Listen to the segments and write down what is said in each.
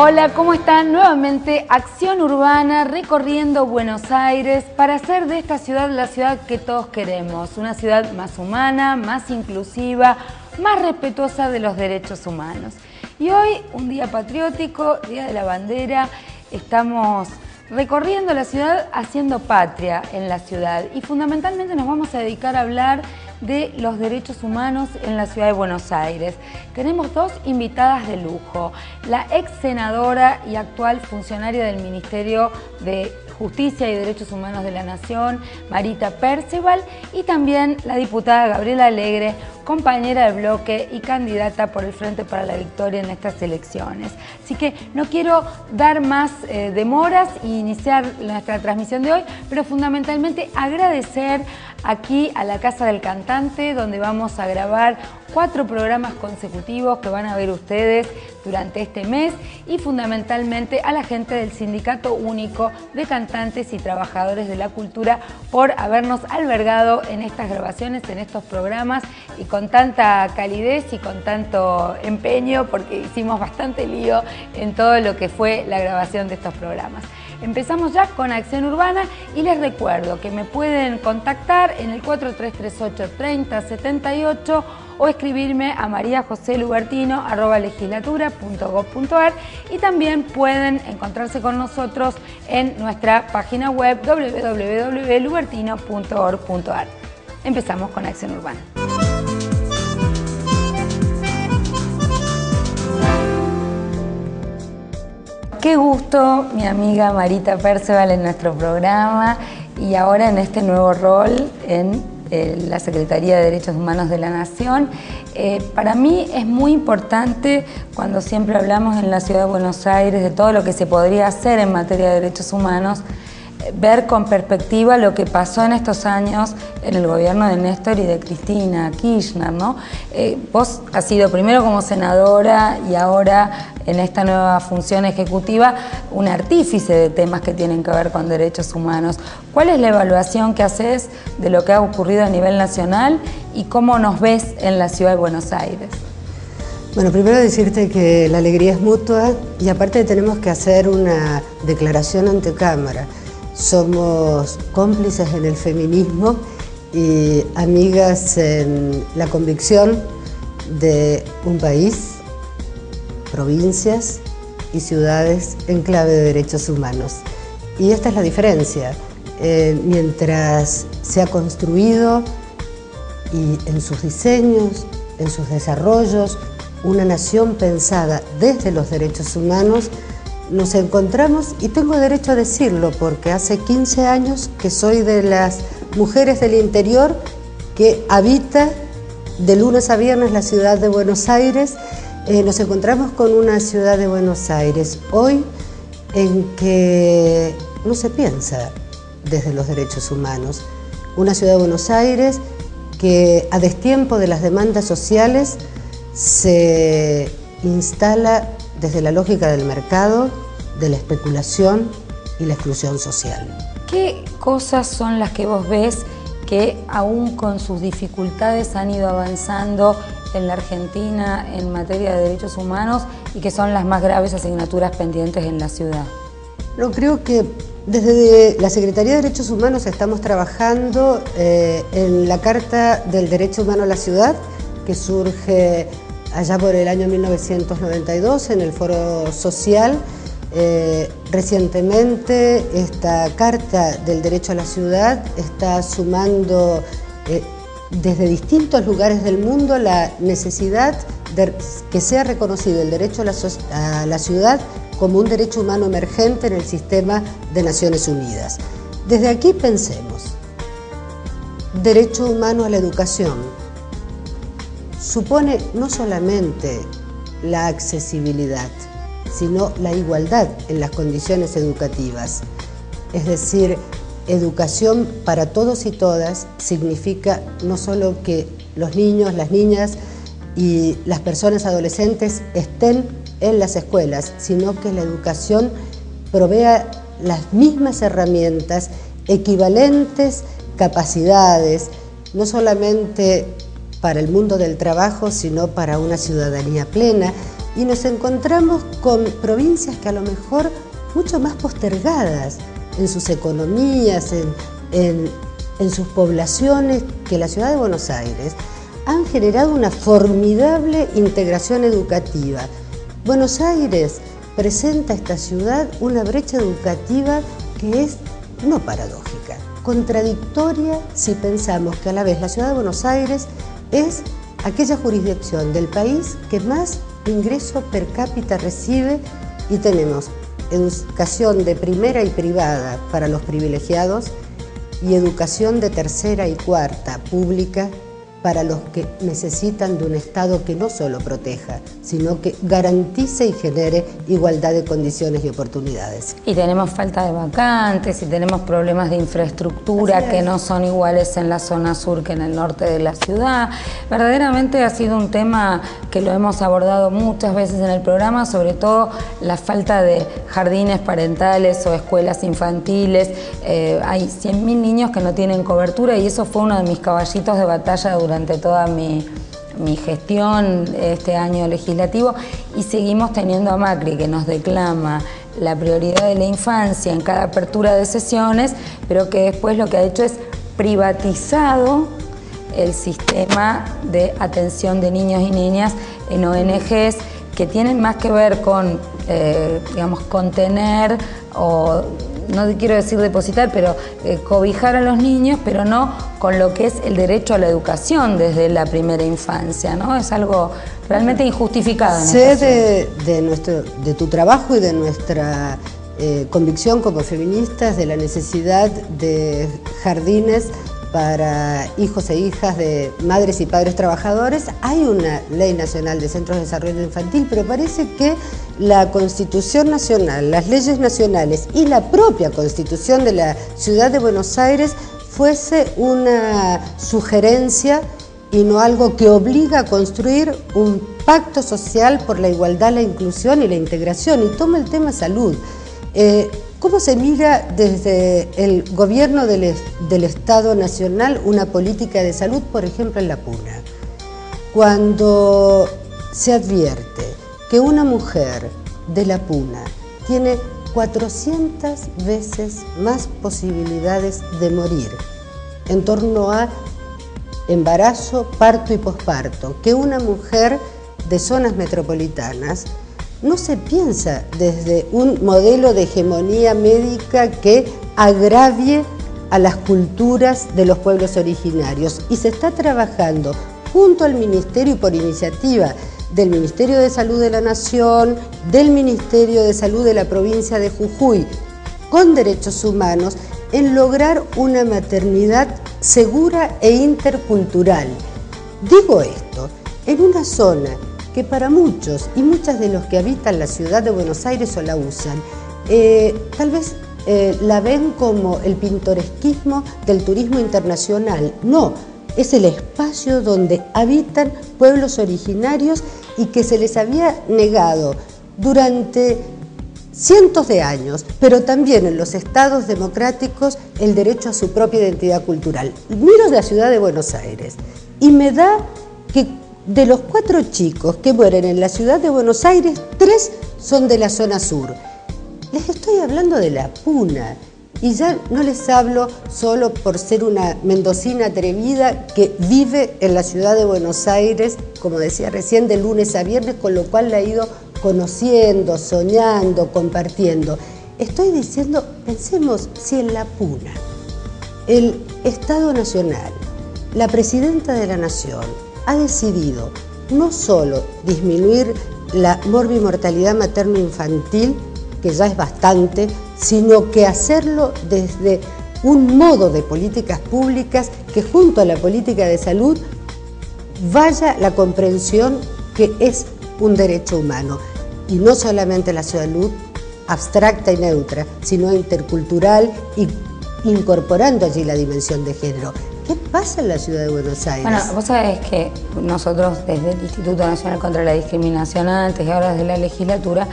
Hola, ¿cómo están? Nuevamente Acción Urbana recorriendo Buenos Aires para hacer de esta ciudad la ciudad que todos queremos. Una ciudad más humana, más inclusiva, más respetuosa de los derechos humanos. Y hoy, un día patriótico, Día de la Bandera, estamos recorriendo la ciudad haciendo patria en la ciudad y fundamentalmente nos vamos a dedicar a hablar de los derechos humanos en la ciudad de Buenos Aires. Tenemos dos invitadas de lujo, la ex senadora y actual funcionaria del Ministerio de Justicia y Derechos Humanos de la Nación, Marita Perceval, y también la diputada Gabriela Alegre, compañera del bloque y candidata por el Frente para la Victoria en estas elecciones. Así que no quiero dar más demoras e iniciar nuestra transmisión de hoy, pero fundamentalmente agradecer aquí a la Casa del Cantante, donde vamos a grabar 4 programas consecutivos que van a ver ustedes durante este mes, y fundamentalmente a la gente del Sindicato Único de Cantantes y Trabajadores de la Cultura por habernos albergado en estas grabaciones, en estos programas, y con tanta calidez y con tanto empeño, porque hicimos bastante lío en todo lo que fue la grabación de estos programas. Empezamos ya con Acción Urbana y les recuerdo que me pueden contactar en el 4338-3078 o escribirme a mariajoselubertino@legislatura.gov.ar, y también pueden encontrarse con nosotros en nuestra página web www.lubertino.org.ar. Empezamos con Acción Urbana. Qué gusto, mi amiga Marita Perceval en nuestro programa y ahora en este nuevo rol en la Secretaría de Derechos Humanos de la Nación. Para mí es muy importante, cuando siempre hablamos en la Ciudad de Buenos Aires de todo lo que se podría hacer en materia de derechos humanos, ver con perspectiva lo que pasó en estos años en el gobierno de Néstor y de Cristina Kirchner, ¿no? Vos has sido primero como senadora y ahora en esta nueva función ejecutiva un artífice de temas que tienen que ver con derechos humanos. ¿Cuál es la evaluación que haces de lo que ha ocurrido a nivel nacional y cómo nos ves en la Ciudad de Buenos Aires? Bueno, primero decirte que la alegría es mutua y aparte tenemos que hacer una declaración ante cámara. Somos cómplices en el feminismo y amigas en la convicción de un país, provincias y ciudades en clave de derechos humanos. Y esta es la diferencia. Mientras se ha construido y en sus diseños, en sus desarrollos, una nación pensada desde los derechos humanos, nos encontramos, y tengo derecho a decirlo porque hace 15 años que soy de las mujeres del interior que habita de lunes a viernes la ciudad de Buenos Aires. Nos encontramos con una ciudad de Buenos Aires hoy en que no se piensa desde los derechos humanos. Una ciudad de Buenos Aires que a destiempo de las demandas sociales se instala desde la lógica del mercado, de la especulación y la exclusión social. ¿Qué cosas son las que vos ves que aún con sus dificultades han ido avanzando en la Argentina en materia de derechos humanos y que son las más graves asignaturas pendientes en la ciudad? No, creo que desde la Secretaría de Derechos Humanos estamos trabajando en la Carta del Derecho Humano a la Ciudad, que surge allá por el año 1992 en el Foro Social. Recientemente esta Carta del Derecho a la Ciudad está sumando desde distintos lugares del mundo la necesidad de que sea reconocido el derecho a la ciudad como un derecho humano emergente en el sistema de Naciones Unidas. Desde aquí pensemos, derecho humano a la educación supone no solamente la accesibilidad, sino la igualdad en las condiciones educativas. Es decir, educación para todos y todas significa no solo que los niños, las niñas y las personas adolescentes estén en las escuelas, sino que la educación provea las mismas herramientas, equivalentes capacidades, no solamente para el mundo del trabajo, sino para una ciudadanía plena, y nos encontramos con provincias que a lo mejor mucho más postergadas en sus economías, en sus poblaciones, que la ciudad de Buenos Aires, han generado una formidable integración educativa. Buenos Aires presenta a esta ciudad una brecha educativa que es no paradójica, contradictoria si pensamos que a la vez la ciudad de Buenos Aires es aquella jurisdicción del país que más ingreso per cápita recibe y tenemos educación de primera y privada para los privilegiados y educación de tercera y cuarta pública para los que necesitan de un Estado que no solo proteja, sino que garantice y genere igualdad de condiciones y oportunidades. Y tenemos falta de vacantes y tenemos problemas de infraestructura que no son iguales en la zona sur que en el norte de la ciudad. Verdaderamente ha sido un tema que lo hemos abordado muchas veces en el programa, sobre todo la falta de jardines parentales o escuelas infantiles. Hay 100.000 niños que no tienen cobertura y eso fue uno de mis caballitos de batalla durante toda mi gestión este año legislativo, y seguimos teniendo a Macri que nos declama la prioridad de la infancia en cada apertura de sesiones, pero que después lo que ha hecho es privatizado el sistema de atención de niños y niñas en ONGs que tienen más que ver con, digamos, contener o, no quiero decir depositar, pero cobijar a los niños, pero no con lo que es el derecho a la educación desde la primera infancia, ¿no? Es algo realmente injustificado. Sé de tu trabajo y de nuestra convicción como feministas de la necesidad de jardines para hijos e hijas de madres y padres trabajadores. Hay una ley nacional de centros de desarrollo infantil, pero parece que la Constitución Nacional, las leyes nacionales y la propia Constitución de la Ciudad de Buenos Aires fuese una sugerencia y no algo que obliga a construir un pacto social por la igualdad, la inclusión y la integración. Y toma el tema salud. ¿Cómo se mira desde el gobierno del Estado Nacional una política de salud, por ejemplo, en La Puna? Cuando se advierte que una mujer de La Puna tiene 400 veces más posibilidades de morir en torno a embarazo, parto y posparto que una mujer de zonas metropolitanas, no se piensa desde un modelo de hegemonía médica que agravie a las culturas de los pueblos originarios, y se está trabajando junto al Ministerio y por iniciativa del Ministerio de Salud de la Nación, del Ministerio de Salud de la provincia de Jujuy, con derechos humanos, en lograr una maternidad segura e intercultural. Digo esto, en una zona que para muchos y muchas de los que habitan la ciudad de Buenos Aires o la usan, tal vez la ven como el pintoresquismo del turismo internacional. No, es el espacio donde habitan pueblos originarios y que se les había negado durante cientos de años, pero también en los estados democráticos, el derecho a su propia identidad cultural. Miro la ciudad de Buenos Aires y me da que de los 4 chicos que mueren en la ciudad de Buenos Aires, 3 son de la zona sur. Les estoy hablando de La Puna, y ya no les hablo solo por ser una mendocina atrevida que vive en la ciudad de Buenos Aires, como decía recién, de lunes a viernes, con lo cual la he ido conociendo, soñando, compartiendo. Estoy diciendo, pensemos si en La Puna el Estado Nacional, la Presidenta de la Nación, ha decidido no solo disminuir la morbimortalidad materno-infantil, que ya es bastante, sino que hacerlo desde un modo de políticas públicas que junto a la política de salud vaya la comprensión que es un derecho humano, y no solamente la salud abstracta y neutra, sino intercultural y incorporando allí la dimensión de género. ¿Qué pasa en la ciudad de Buenos Aires? Bueno, vos sabés que nosotros desde el Instituto Nacional contra la Discriminación antes y ahora desde la legislatura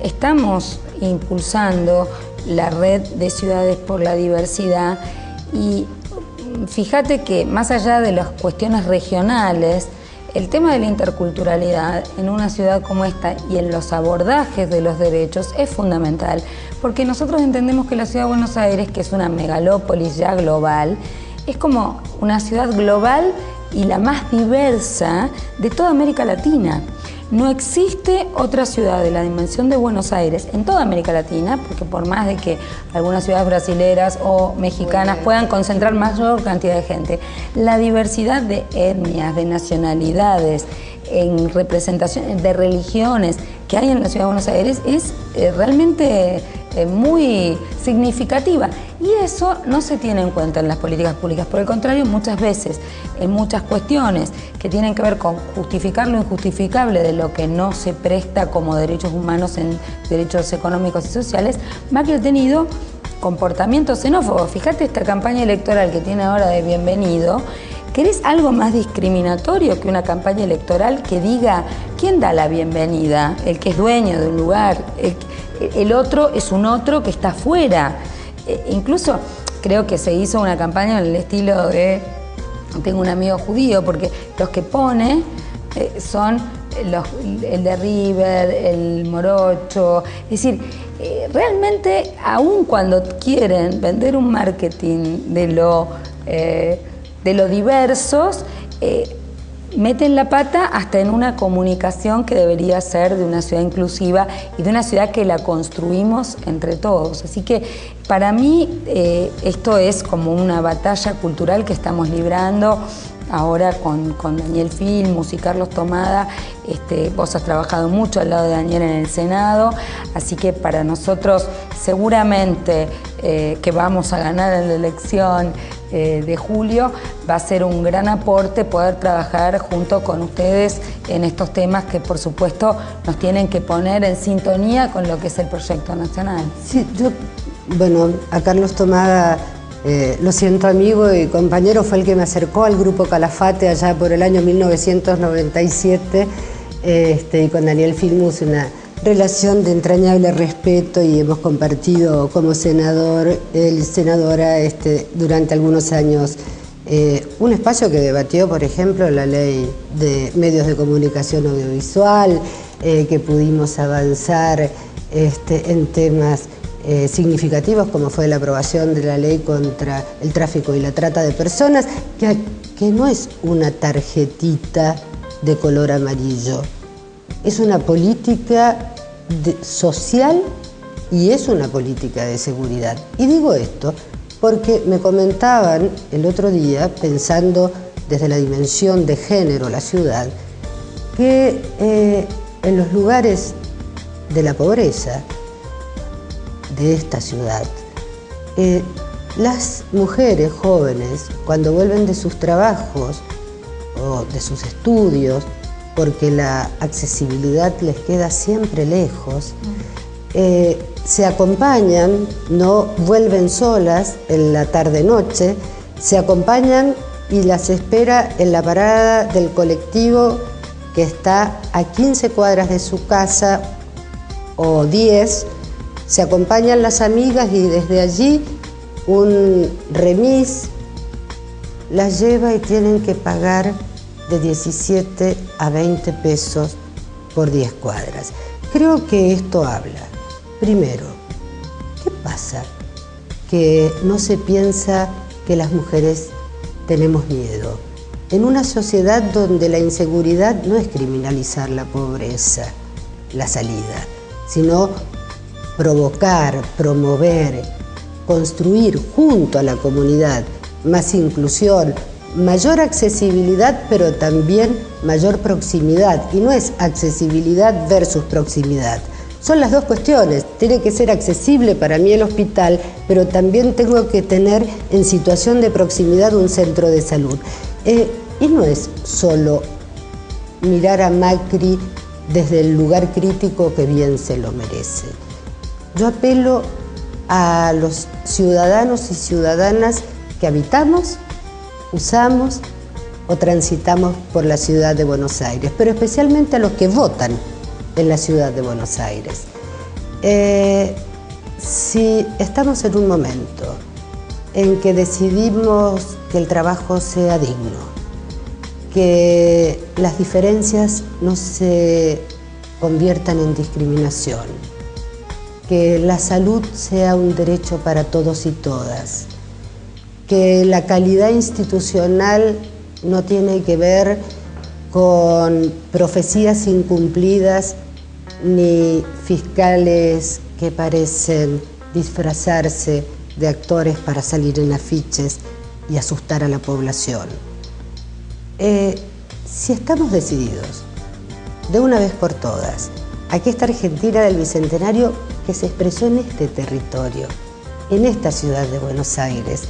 estamos impulsando la red de ciudades por la diversidad, y fíjate que más allá de las cuestiones regionales, el tema de la interculturalidad en una ciudad como esta y en los abordajes de los derechos es fundamental, porque nosotros entendemos que la ciudad de Buenos Aires, que es una megalópolis ya global, es como una ciudad global y la más diversa de toda América Latina. No existe otra ciudad de la dimensión de Buenos Aires en toda América Latina, porque por más de que algunas ciudades brasileras o mexicanas puedan concentrar mayor cantidad de gente, la diversidad de etnias, de nacionalidades, en representación de religiones que hay en la ciudad de Buenos Aires es realmente muy significativa, y eso no se tiene en cuenta en las políticas públicas. Por el contrario, muchas veces en muchas cuestiones que tienen que ver con justificar lo injustificable de lo que no se presta como derechos humanos en derechos económicos y sociales, Macri ha tenido comportamientos xenófobos. Fíjate esta campaña electoral que tiene ahora de Bienvenido. ¿Querés algo más discriminatorio que una campaña electoral que diga quién da la bienvenida? El que es dueño de un lugar, el otro es un otro que está afuera. Incluso creo que se hizo una campaña en el estilo de tengo un amigo judío, porque los que pone son el de River, el morocho. Es decir, realmente, aun cuando quieren vender un marketing de lo diversos, meten la pata hasta en una comunicación que debería ser de una ciudad inclusiva y de una ciudad que la construimos entre todos. Así que para mí esto es como una batalla cultural que estamos librando ahora con Daniel Filmus y Carlos Tomada. Vos has trabajado mucho al lado de Daniel en el Senado, así que para nosotros seguramente que vamos a ganar en la elección de julio, va a ser un gran aporte poder trabajar junto con ustedes en estos temas que por supuesto nos tienen que poner en sintonía con lo que es el proyecto nacional. Sí, bueno, a Carlos Tomada lo siento, amigo y compañero, fue el que me acercó al Grupo Calafate allá por el año 1997, y con Daniel Filmus una relación de entrañable respeto, y hemos compartido como senador, senadora, durante algunos años un espacio que debatió, por ejemplo, la ley de medios de comunicación audiovisual, que pudimos avanzar en temas significativos como fue la aprobación de la ley contra el tráfico y la trata de personas, que no es una tarjetita de color amarillo, es una política social y es una política de seguridad. Y digo esto porque me comentaban el otro día, pensando desde la dimensión de género la ciudad, que en los lugares de la pobreza de esta ciudad, las mujeres jóvenes, cuando vuelven de sus trabajos o de sus estudios, porque la accesibilidad les queda siempre lejos, se acompañan, no vuelven solas en la tarde-noche, se acompañan y las espera en la parada del colectivo que está a 15 cuadras de su casa o 10, se acompañan las amigas y desde allí un remis las lleva y tienen que pagar de 17 a 20 pesos por 10 cuadras. Creo que esto habla, primero, ¿qué pasa? Que no se piensa que las mujeres tenemos miedo. En una sociedad donde la inseguridad no es criminalizar la pobreza, la salida, sino provocar, promover, construir junto a la comunidad más inclusión, mayor accesibilidad, pero también mayor proximidad. Y no es accesibilidad versus proximidad. Son las dos cuestiones. Tiene que ser accesible para mí el hospital, pero también tengo que tener en situación de proximidad un centro de salud. Y no es solo mirar a Macri desde el lugar crítico que bien se lo merece. Yo apelo a los ciudadanos y ciudadanas que habitamos, usamos o transitamos por la ciudad de Buenos Aires, pero especialmente a los que votan en la ciudad de Buenos Aires. Si estamos en un momento en que decidimos que el trabajo sea digno, que las diferencias no se conviertan en discriminación, que la salud sea un derecho para todos y todas, que la calidad institucional no tiene que ver con profecías incumplidas ni fiscales que parecen disfrazarse de actores para salir en afiches y asustar a la población. Si estamos decididos, de una vez por todas, a que esta Argentina del Bicentenario que se expresó en este territorio, en esta ciudad de Buenos Aires,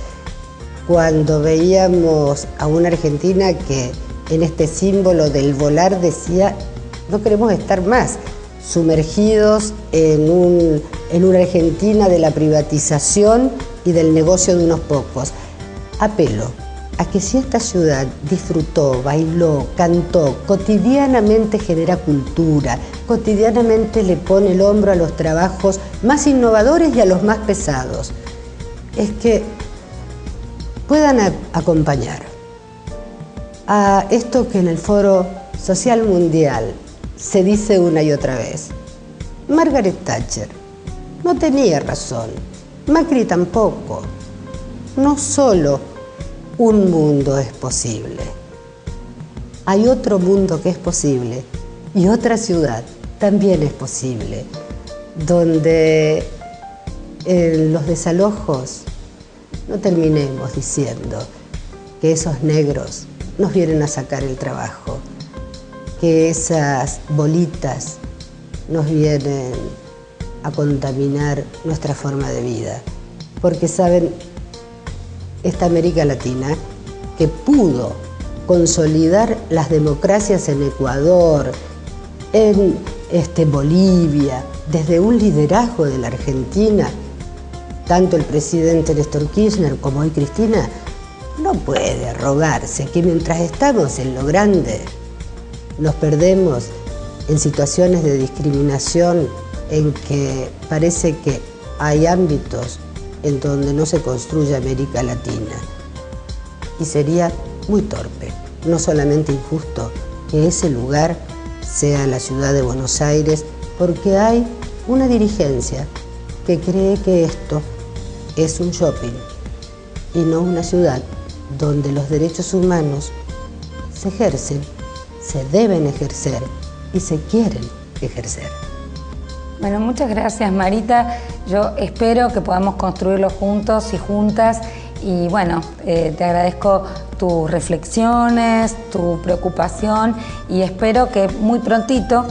cuando veíamos a una Argentina que en este símbolo del volar decía, no queremos estar más sumergidos en una Argentina de la privatización y del negocio de unos pocos. Apelo a que si esta ciudad disfrutó, bailó, cantó, cotidianamente genera cultura, cotidianamente le pone el hombro a los trabajos más innovadores y a los más pesados, es que puedan acompañar a esto que en el Foro Social Mundial se dice una y otra vez. Margaret Thatcher no tenía razón, Macri tampoco. No solo un mundo es posible, hay otro mundo que es posible y otra ciudad también es posible, donde en los desalojos no terminemos diciendo que esos negros nos vienen a sacar el trabajo, que esas bolitas nos vienen a contaminar nuestra forma de vida, porque saben, esta América Latina que pudo consolidar las democracias en Ecuador, en Bolivia, desde un liderazgo de la Argentina, tanto el presidente Néstor Kirchner como hoy Cristina, no puede arrogarse que mientras estamos en lo grande nos perdemos en situaciones de discriminación en que parece que hay ámbitos en donde no se construye América Latina. Y sería muy torpe, no solamente injusto, que ese lugar sea la ciudad de Buenos Aires, porque hay una dirigencia que cree que esto es un shopping y no una ciudad donde los derechos humanos se ejercen, se deben ejercer y se quieren ejercer. Bueno, muchas gracias, Marita. Yo espero que podamos construirlo juntos y juntas. Y bueno, te agradezco tus reflexiones, tu preocupación y espero que muy prontito,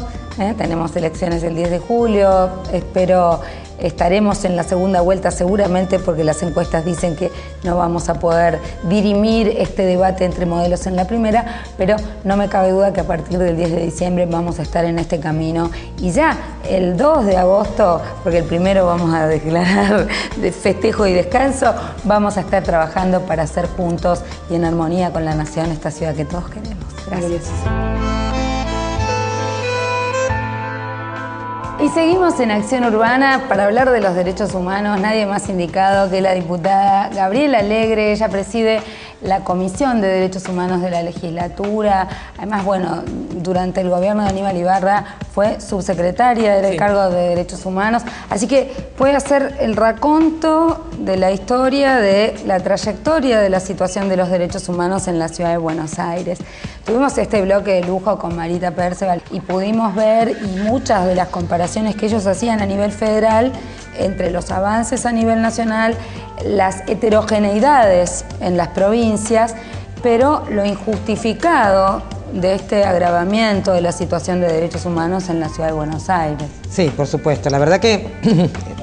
tenemos elecciones el 10 de julio, espero estaremos en la segunda vuelta seguramente porque las encuestas dicen que no vamos a poder dirimir este debate entre modelos en la primera, pero no me cabe duda que a partir del 10 de diciembre vamos a estar en este camino y ya el 2 de agosto, porque el primero vamos a declarar de festejo y descanso, vamos a estar trabajando para hacer juntos y en armonía con la nación esta ciudad que todos queremos. Gracias. Y seguimos en Acción Urbana para hablar de los derechos humanos. Nadie más indicado que la diputada Gabriela Alegre. Ella preside la Comisión de Derechos Humanos de la legislatura. Además, bueno, durante el gobierno de Aníbal Ibarra fue subsecretaria del cargo de Derechos Humanos. Así que puede hacer el raconto de la historia, de la trayectoria de la situación de los derechos humanos en la ciudad de Buenos Aires. Tuvimos este bloque de lujo con Marita Perceval y pudimos ver y muchas de las comparaciones que ellos hacían a nivel federal entre los avances a nivel nacional, las heterogeneidades en las provincias, pero lo injustificado de este agravamiento de la situación de derechos humanos en la ciudad de Buenos Aires. Sí, por supuesto. La verdad que,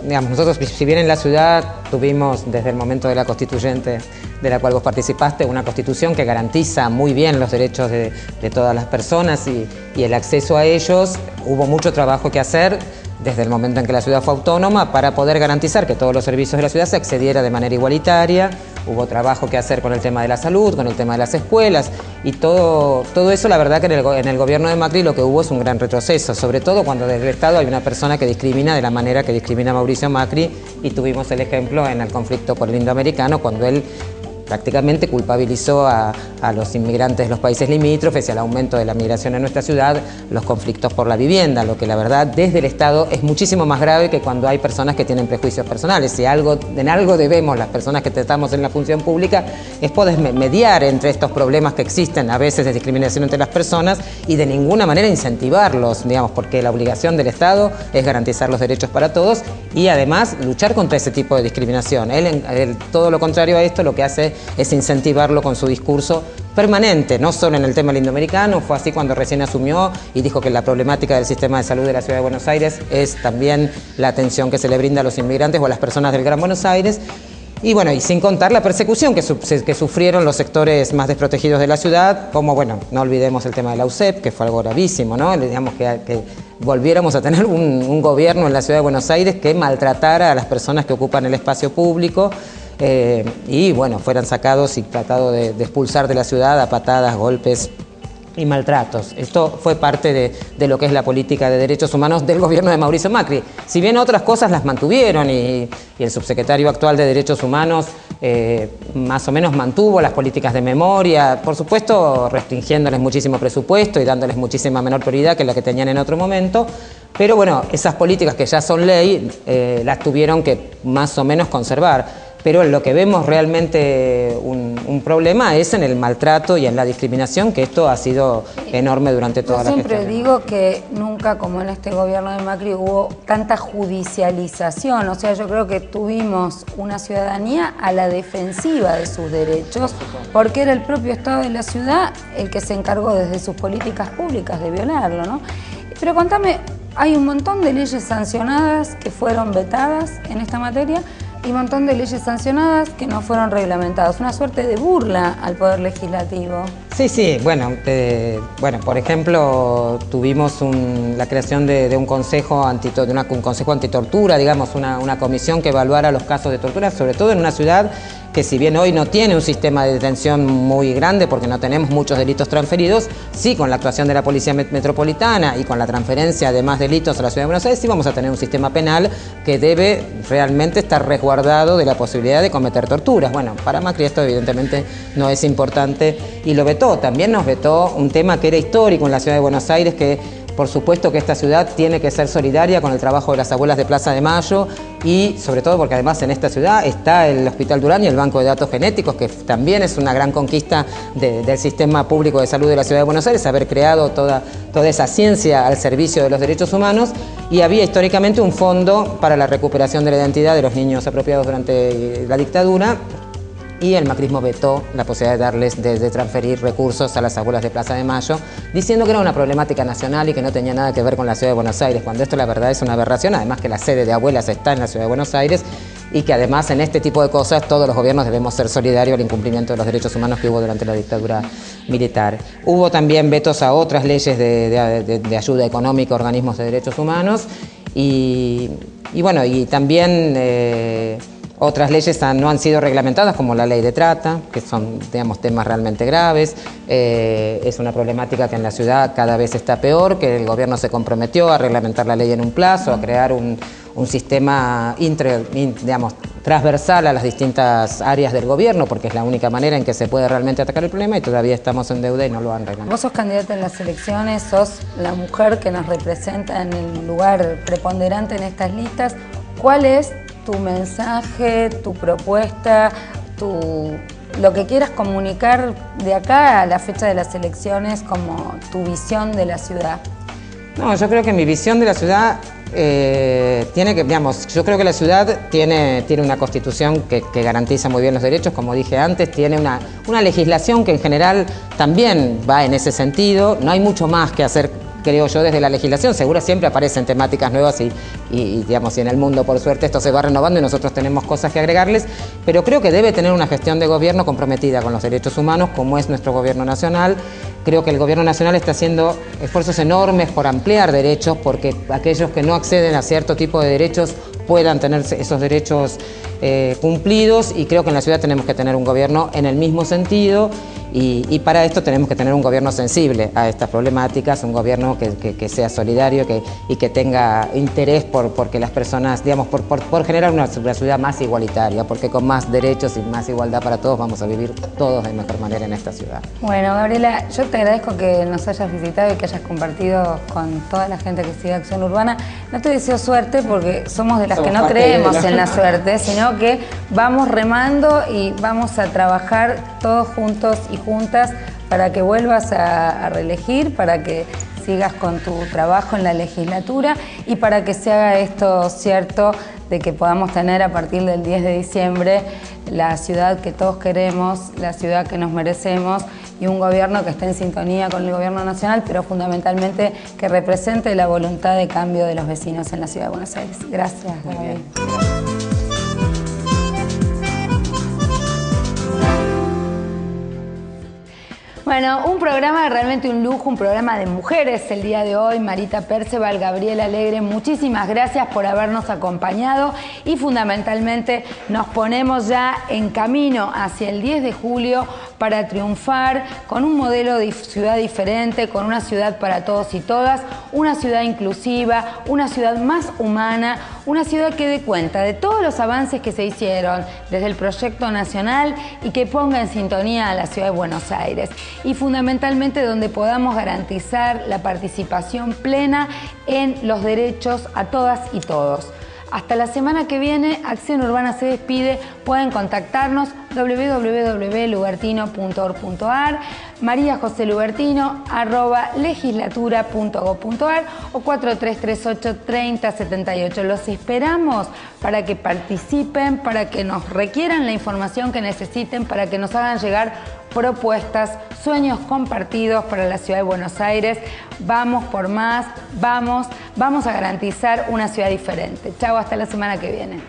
digamos, nosotros, si bien en la ciudad tuvimos desde el momento de la constituyente de la cual vos participaste, una constitución que garantiza muy bien los derechos de todas las personas y el acceso a ellos, hubo mucho trabajo que hacer desde el momento en que la ciudad fue autónoma para poder garantizar que todos los servicios de la ciudad se accediera de manera igualitaria. Hubo trabajo que hacer con el tema de la salud, con el tema de las escuelas y todo eso, la verdad que en el gobierno de Macri lo que hubo es un gran retroceso, sobre todo cuando desde el Estado hay una persona que discrimina de la manera que discrimina Mauricio Macri y tuvimos el ejemplo en el conflicto por el indoamericano cuando él prácticamente culpabilizó a a los inmigrantes de los países limítrofes y al aumento de la migración en nuestra ciudad, los conflictos por la vivienda, lo que la verdad desde el Estado es muchísimo más grave que cuando hay personas que tienen prejuicios personales. Si en algo debemos las personas que estamos en la función pública es poder mediar entre estos problemas que existen a veces de discriminación entre las personas y de ninguna manera incentivarlos, digamos, porque la obligación del Estado es garantizar los derechos para todos y además luchar contra ese tipo de discriminación. Él, todo lo contrario a esto, lo que hace es incentivarlo con su discurso permanente, no solo en el tema indoamericano, fue así cuando recién asumió y dijo que la problemática del sistema de salud de la Ciudad de Buenos Aires es también la atención que se le brinda a los inmigrantes o a las personas del Gran Buenos Aires. Y bueno, y sin contar la persecución que sufrieron los sectores más desprotegidos de la ciudad, como bueno, no olvidemos el tema de la UCEP, que fue algo gravísimo, ¿no? Digamos que volviéramos a tener un gobierno en la Ciudad de Buenos Aires que maltratara a las personas que ocupan el espacio público. Y bueno, fueran sacados y tratado de expulsar de la ciudad a patadas, golpes y maltratos. Esto fue parte de lo que es la política de derechos humanos del gobierno de Mauricio Macri. Si bien otras cosas las mantuvieron y el subsecretario actual de Derechos Humanos más o menos mantuvo las políticas de memoria, por supuesto restringiéndoles muchísimo presupuesto y dándoles muchísima menor prioridad que la que tenían en otro momento. Pero bueno, esas políticas que ya son ley las tuvieron que más o menos conservar. Pero lo que vemos realmente un problema es en el maltrato y en la discriminación, que esto ha sido enorme durante toda la gestión. Yo siempre digo que nunca, como en este gobierno de Macri, hubo tanta judicialización. O sea, yo creo que tuvimos una ciudadanía a la defensiva de sus derechos, porque era el propio Estado de la ciudad el que se encargó desde sus políticas públicas de violarlo, ¿no? Pero contame, hay un montón de leyes sancionadas que fueron vetadas en esta materia, y un montón de leyes sancionadas que no fueron reglamentadas. Una suerte de burla al Poder Legislativo. Sí, bueno, por ejemplo, tuvimos la creación de un consejo antitortura, digamos, una comisión que evaluara los casos de tortura, sobre todo en una ciudad que si bien hoy no tiene un sistema de detención muy grande porque no tenemos muchos delitos transferidos, sí con la actuación de la Policía Metropolitana y con la transferencia de más delitos a la Ciudad de Buenos Aires, sí vamos a tener un sistema penal que debe realmente estar resguardado de la posibilidad de cometer torturas. Bueno, para Macri esto evidentemente no es importante y lo vetó. También nos vetó un tema que era histórico en la Ciudad de Buenos Aires, que por supuesto que esta ciudad tiene que ser solidaria con el trabajo de las abuelas de Plaza de Mayo y sobre todo porque además en esta ciudad está el Hospital Durán y el Banco de Datos Genéticos, que también es una gran conquista del sistema público de salud de la Ciudad de Buenos Aires, haber creado toda esa ciencia al servicio de los derechos humanos, y había históricamente un fondo para la recuperación de la identidad de los niños apropiados durante la dictadura. Y el macrismo vetó la posibilidad de darles, de transferir recursos a las abuelas de Plaza de Mayo, diciendo que era una problemática nacional y que no tenía nada que ver con la Ciudad de Buenos Aires, cuando esto la verdad es una aberración, además que la sede de abuelas está en la Ciudad de Buenos Aires y que además en este tipo de cosas todos los gobiernos debemos ser solidarios al incumplimiento de los derechos humanos que hubo durante la dictadura militar. Hubo también vetos a otras leyes de ayuda económica a organismos de derechos humanos y bueno, y también otras leyes no han sido reglamentadas, como la ley de trata, que son, digamos, temas realmente graves. Es una problemática que en la ciudad cada vez está peor, que el gobierno se comprometió a reglamentar la ley en un plazo, a crear un sistema digamos, transversal a las distintas áreas del gobierno, porque es la única manera en que se puede realmente atacar el problema y todavía estamos en deuda y no lo han reglamentado. Vos sos candidata en las elecciones, sos la mujer que nos representa en el lugar preponderante en estas listas. ¿Cuál es tu mensaje, tu propuesta, lo que quieras comunicar de acá a la fecha de las elecciones como tu visión de la ciudad? No, yo creo que mi visión de la ciudad tiene que, digamos, yo creo que la ciudad tiene una constitución que garantiza muy bien los derechos, como dije antes, tiene una legislación que en general también va en ese sentido, no hay mucho más que hacer, creo yo, desde la legislación. Seguro siempre aparecen temáticas nuevas y digamos, y en el mundo por suerte esto se va renovando y nosotros tenemos cosas que agregarles, pero creo que debe tener una gestión de gobierno comprometida con los derechos humanos, como es nuestro gobierno nacional. Creo que el gobierno nacional está haciendo esfuerzos enormes por ampliar derechos, porque aquellos que no acceden a cierto tipo de derechos puedan tener esos derechos cumplidos, y creo que en la ciudad tenemos que tener un gobierno en el mismo sentido. y para esto tenemos que tener un gobierno sensible a estas problemáticas, un gobierno que sea solidario y que tenga interés porque las personas, digamos, por generar una ciudad más igualitaria, porque con más derechos y más igualdad para todos vamos a vivir todos de mejor manera en esta ciudad. Bueno, Gabriela, yo te agradezco que nos hayas visitado y que hayas compartido con toda la gente que sigue Acción Urbana. No te deseo suerte porque somos de las que no creemos en la suerte, sino que vamos remando y vamos a trabajar todos juntos y juntas para que vuelvas a reelegir, para que sigas con tu trabajo en la legislatura y para que se haga esto cierto de que podamos tener a partir del 10 de diciembre la ciudad que todos queremos, la ciudad que nos merecemos y un gobierno que esté en sintonía con el gobierno nacional, pero fundamentalmente que represente la voluntad de cambio de los vecinos en la ciudad de Buenos Aires. Gracias, Gaby. Bueno, un programa realmente un lujo, un programa de mujeres el día de hoy. Marita Perceval, Gabriela Alegre, muchísimas gracias por habernos acompañado y fundamentalmente nos ponemos ya en camino hacia el 10 de julio para triunfar con un modelo de ciudad diferente, con una ciudad para todos y todas, una ciudad inclusiva, una ciudad más humana, una ciudad que dé cuenta de todos los avances que se hicieron desde el proyecto nacional y que ponga en sintonía a la ciudad de Buenos Aires. Y fundamentalmente donde podamos garantizar la participación plena en los derechos a todas y todos. Hasta la semana que viene, Acción Urbana se despide. Pueden contactarnos www.lugartino.org.ar, mariajoselugartino@legislatura.gov.ar o 4338-3078. Los esperamos para que participen, para que nos requieran la información que necesiten, para que nos hagan llegar propuestas, sueños compartidos para la ciudad de Buenos Aires. Vamos por más, vamos a garantizar una ciudad diferente. Chau, hasta la semana que viene.